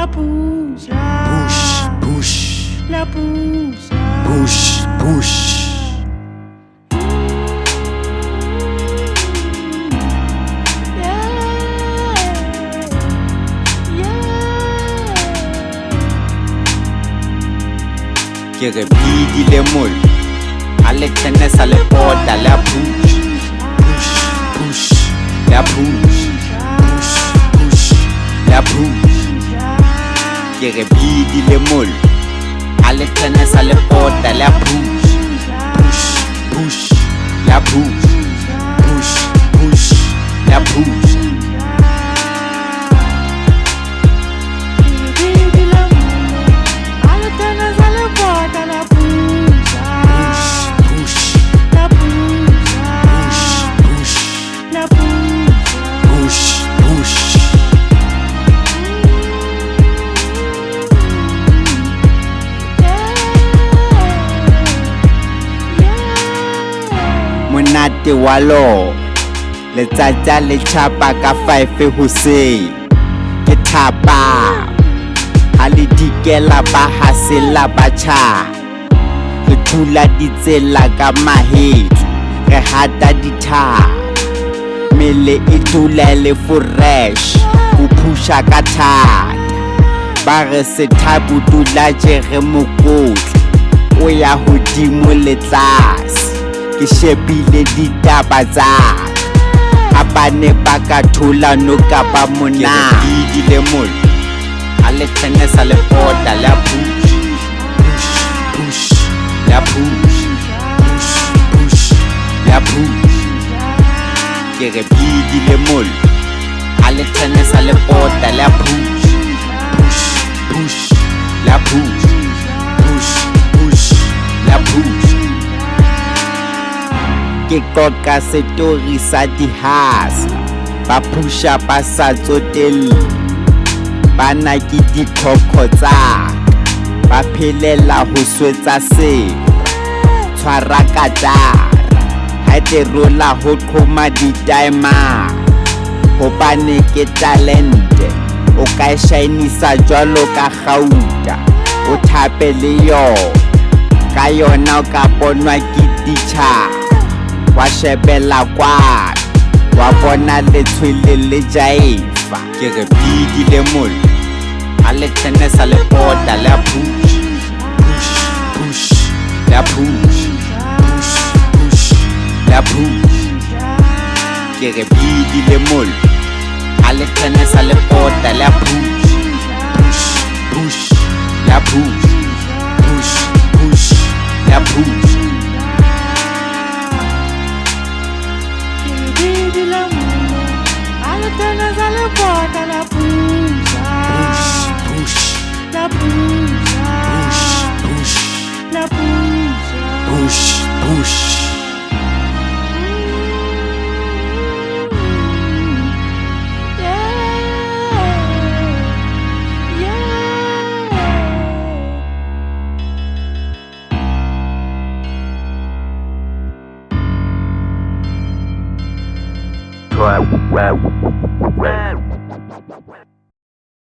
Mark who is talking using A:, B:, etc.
A: La push,
B: push,
A: la push,
B: push, push. Ke re bidi le mol a le tennis a le pota la push, push, push, la push, push, push, la push. Ke re bidi le mol a le tennis a le pota la push, push, push, la push, push, push, la push. Monate wa lo letsatsi le tšhapa ka 5 hoseng ke thapa ha le dikela ba hasela batjha re thula ditsela ka mahetsu re hata ditha mele e dula le fresh o phusha ka thata ba re sethabu dula jere mokotlo o ya hodimo le tlase ke shebile ditaba tsa abane ba ka thola no ka ba mona ke le mol a le tennis a le pota la push, push, push, la push, push, push, la push. Ke re bidi le mol a le tennis a le pota la push, push, push, la push, push, push, la push. Ke koka setori sa dihasa ba pusha ba sa tsotelle bana ke dikhokho tsa ba phelela ho swetsa se tshwara katara ha te rola ho qhoma di-timer hobane ke talente o ka shinisa jwalo ka gauta o thape le yo ka yona o ka bonwa ke teacher wa shebela kwa wa bona le tshwele le jaifa ke re bidi le mol a le tennis a le pota la push, push, push, la push, push, push, la push. Ke re bidi le mol a le tennis a le pota la push, push, push, la push, push, push, la push. Push, push.
C: Wow.